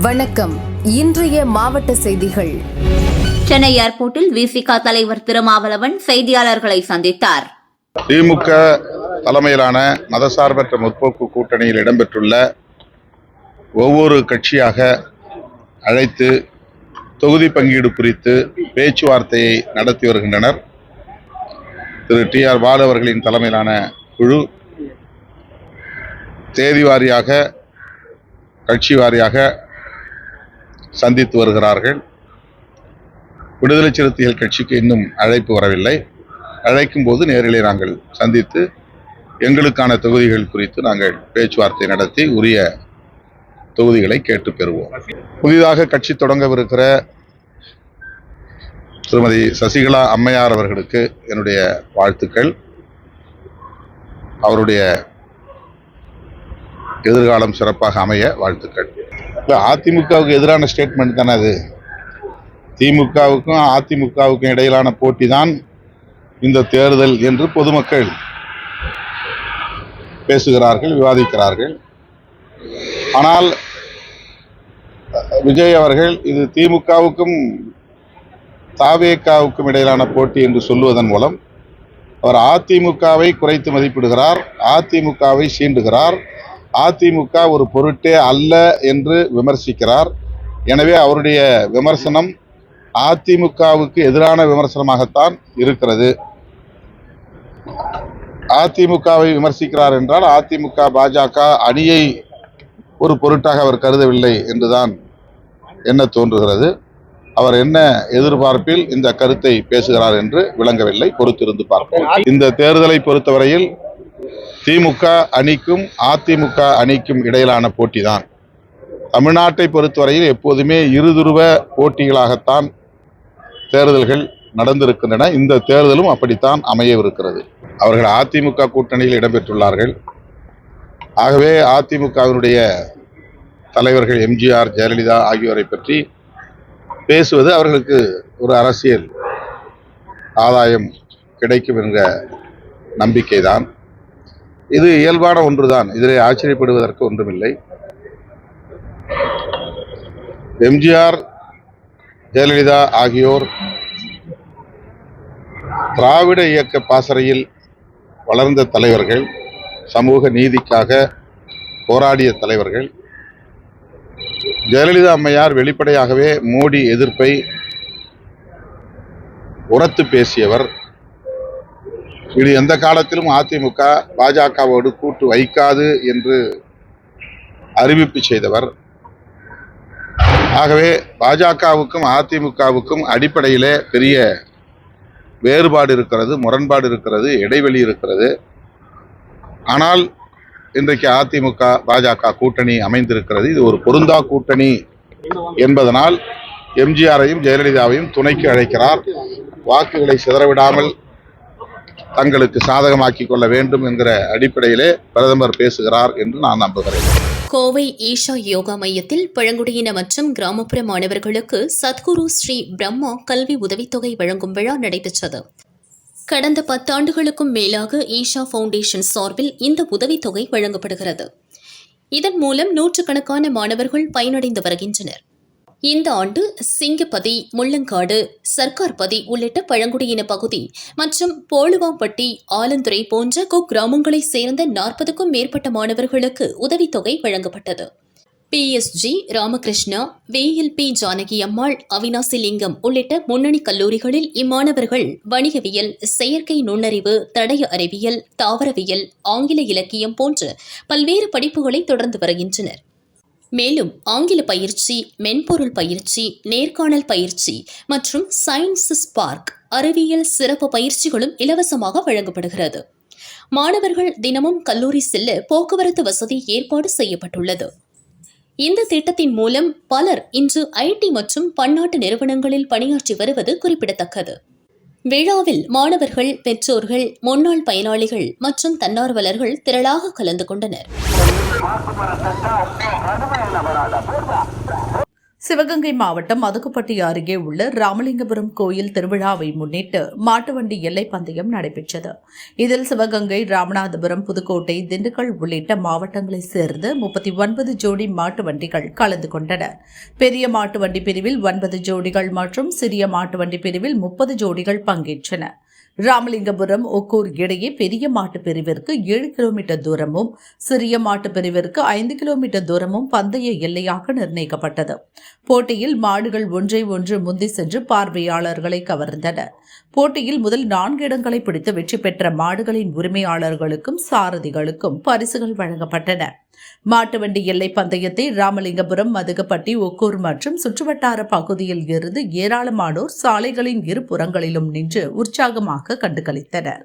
வணக்கம். இன்றைய மாவட்ட செய்திகள். சென்னை ஏர்போர்ட்டில் விசிக தலைவர் திருமாவளவன் செய்தியாளர்களை சந்தித்தார். திமுக தலைமையிலான மதசார்பற்ற முற்போக்கு கூட்டணியில் இடம்பெற்றுள்ள ஒவ்வொரு கட்சியாக அழைத்து தொகுதி பங்கீடு குறித்து பேச்சுவார்த்தையை நடத்தி வருகின்றனர். திரு டி.ஆர். பாலு அவர்களின் தலைமையிலான குழு தேதி வாரியாக கட்சி வாரியாக சந்தித்து வருகிறார்கள். விடுதலை சிறுத்தைகள் கட்சிக்கு இன்னும் அழைப்பு வரவில்லை. அழைக்கும் போது நேரிலே நாங்கள் சந்தித்து எங்களுக்கான தொகுதிகள் குறித்து நாங்கள் பேச்சுவார்த்தை நடத்தி உரிய தொகுதிகளை கேட்டு பெறுவோம். புதிதாக கட்சி தொடங்கவிருக்கிற திருமதி சசிகலா அம்மையார் அவர்களுக்கு என்னுடைய வாழ்த்துக்கள். அவருடைய எதிர்காலம் சிறப்பாக அமைய வாழ்த்துக்கள். அதிமுகவுக்கு எதிரான ஸ்டேட்மெண்ட் தானே அது. திமுகவுக்கும் அதிமுகவுக்கும் இடையிலான போட்டி தான் இந்த தேர்தல் என்று பொதுமக்கள் பேசுகிறார்கள், விவாதிக்கிறார்கள். ஆனால் விஜய் அவர்கள் இது திமுகவுக்கும் தாவேகாவுக்கும் இடையிலான போட்டி என்று சொல்லுவதன் மூலம் அவர் அதிமுகவை குறைத்து மதிப்பிடுகிறார், அதிமுகவை சீண்டுகிறார், அதிமுக ஒரு பொருட்டே அல்ல என்று விமர்சிக்கிறார். எனவே அவருடைய விமர்சனம் அதிமுகவுக்கு எதிரான விமர்சனமாகத்தான் இருக்கிறது. அதிமுகவை விமர்சிக்கிறார் என்றால் அதிமுக பாஜக அணியை ஒரு பொருட்டாக அவர் கருதவில்லை என்றுதான் என்ன தோன்றுகிறது. அவர் என்ன எதிர்பார்ப்பில் இந்த கருத்தை பேசுகிறார் என்று விளங்கவில்லை. பொறுத்திருந்து பார்ப்போம். இந்த தேர்தலை பொறுத்தவரையில் திமுக அணிக்கும் அதிமுக அணிக்கும் இடையிலான போட்டி தான். தமிழ்நாட்டை பொறுத்தவரையில் எப்போதுமே இருதுருவ போட்டிகளாகத்தான் தேர்தல்கள் நடந்திருக்கின்றன. இந்த தேர்தலும் அப்படித்தான் அமையவிருக்கிறது. அவர்கள் அதிமுக கூட்டணியில் இடம்பெற்றுள்ளார்கள். ஆகவே அதிமுகவினுடைய தலைவர்கள் எம்ஜிஆர், ஜெயலலிதா ஆகியோரை பற்றி பேசுவது அவர்களுக்கு ஒரு அரசியல் ஆதாயம் கிடைக்கும் என்ற நம்பிக்கைதான். இது இயல்பான ஒன்றுதான். இதிலே ஆச்சரியப்படுவதற்கு ஒன்றுமில்லை. எம்ஜிஆர், ஜெயலலிதா ஆகியோர் திராவிட இயக்க பாசறையில் வளர்ந்த தலைவர்கள், சமூக நீதிக்காக போராடிய தலைவர்கள். ஜெயலலிதா அம்மையார் வெளிப்படையாகவே மோடி எதிர்ப்பை உரத்து பேசியவர். இது எந்த காலத்திலும் அதிமுக பாஜகவோடு கூட்டு வைக்காது என்று அறிவிப்பு செய்தவர். ஆகவே பாஜகவுக்கும் அதிமுகவுக்கும் அடிப்படையிலே பெரிய வேறுபாடு இருக்கிறது, முரண்பாடு இருக்கிறது, இடைவெளி இருக்கிறது. ஆனால் இன்றைக்கு அதிமுக பாஜக கூட்டணி அமைந்திருக்கிறது. இது ஒரு பொருந்தா கூட்டணி என்பதனால் எம்ஜிஆரையும் ஜெயலலிதாவையும் துணைக்கு அழைக்கிறார். வாக்குகளை சிதறவிடாமல் தங்களுக்கு சாதகமாக்கி கொள்ள வேண்டும் என்கிற அடிப்படையிலே பிரதமர் பேசுகிறார் என்று நான் நம்புகிறேன். கோவை ஈஷா யோகா மையத்தில் பழங்குடியின மற்றும் கிராமப்புற மாணவர்களுக்கு சத்குரு ஸ்ரீ பிரம்மா கல்வி உதவித்தொகை வழங்கும் விழா நடைபெற்றது. கடந்த 10 ஆண்டுகளுக்கும் மேலாக ஈஷா ஃபவுண்டேஷன் சார்பில் இந்த உதவித்தொகை வழங்கப்படுகிறது. இதன் மூலம் நூற்றுக்கணக்கான மாணவர்கள் பயனடைந்து வருகின்றனர். இந்த ஆண்டு சிங்கப்பதி, முள்ளங்காடு, சர்க்கார்பதி உள்ளிட்ட பழங்குடியின பகுதி மற்றும் போலுவாம்பட்டி, ஆலந்துறை போன்ற குக்கிராமங்களைச் சேர்ந்த 40க்கும் மேற்பட்ட மாணவர்களுக்கு உதவித்தொகை வழங்கப்பட்டது. PSG, ராமகிருஷ்ணா, VLP ஜானகி அம்மாள், அவினாசி லிங்கம் உள்ளிட்ட முன்னணி கல்லூரிகளில் இம்மாணவர்கள் வணிகவியல், செயற்கை நுண்ணறிவு, தடய அறிவியல், தாவரவியல், ஆங்கில இலக்கியம் போன்ற பல்வேறு படிப்புகளை தொடர்ந்து வருகின்றனர். மேலும் ஆங்கில பயிற்சி, மென்பொருள் பயிற்சி, நேர்காணல் பயிற்சி மற்றும் சயின்ஸ் ஸ்பார்க் அறிவியல் சிறப்பு பயிற்சிகளும் இலவசமாக வழங்கப்படுகிறது. மாணவர்கள் தினமும் கல்லூரி செல்ல போக்குவரத்து வசதி ஏற்பாடு செய்யப்பட்டுள்ளது. இந்த திட்டத்தின் மூலம் பலர் இன்று IT மற்றும் பன்னாட்டு நிறுவனங்களில் பணியாற்றி வருவது குறிப்பிடத்தக்கது. விழாவில் மாணவர்கள், பெற்றோர்கள், முன்னாள் பயனாளிகள் மற்றும் தன்னார்வலர்கள் திரளாக கலந்து கொண்டனர். சிவகங்கை மாவட்டம் மதுக்குப்பட்டி அருகே உள்ள ராமலிங்கபுரம் கோயில் திருவிழாவை முன்னிட்டு மாட்டுவண்டி எல்லை பந்தயம் நடைபெற்றது. இதில் சிவகங்கை, ராமநாதபுரம், புதுக்கோட்டை, திண்டுக்கல் உள்ளிட்ட மாவட்டங்களைச் சேர்ந்த 39 ஜோடி மாட்டு வண்டிகள் கலந்து கொண்டன. பெரிய மாட்டு வண்டி பிரிவில் 9 ஜோடிகள் மற்றும் சிறிய மாட்டு வண்டி பிரிவில் 30 ஜோடிகள் பங்கேற்றன. ராமலிங்கபுரம் ஒக்கூர் இடையே பெரிய மாட்டு பிரிவிற்கு 7 கிலோமீட்டர் தூரமும் சிறிய மாட்டு பிரிவிற்கு 5 கிலோமீட்டர் தூரமும் பந்தய எல்லையாக நிர்ணயிக்கப்பட்டது. போட்டியில் மாடுகள் ஒன்றை ஒன்று முந்தி சென்று பார்வையாளர்களை கவர்ந்தன. போட்டியில் முதல் 4 இடங்களை பிடித்து வெற்றி பெற்ற மாடுகளின் உரிமையாளர்களுக்கும் சாரதிகளுக்கும் பரிசுகள் வழங்கப்பட்டன. மாட்டுவண்டி எல்லை பந்தயத்தை ராமலிங்கபுரம், மதுகப்பட்டி, ஒக்கூர் மற்றும் சுற்றுவட்டார பகுதியில் இருந்து ஏராளமானோர் சாலைகளின் இரு புறங்களிலும் நின்று உற்சாகமாக கண்டுகளித்தனர்.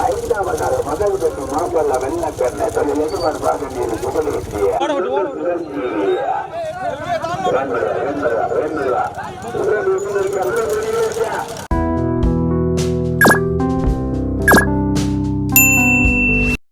ஐந்தாவது முதல் பெற்று மாம்பல்ல வெள்ள பெண்ணை தொழில் எதிர்பார்ப்பாக நீர்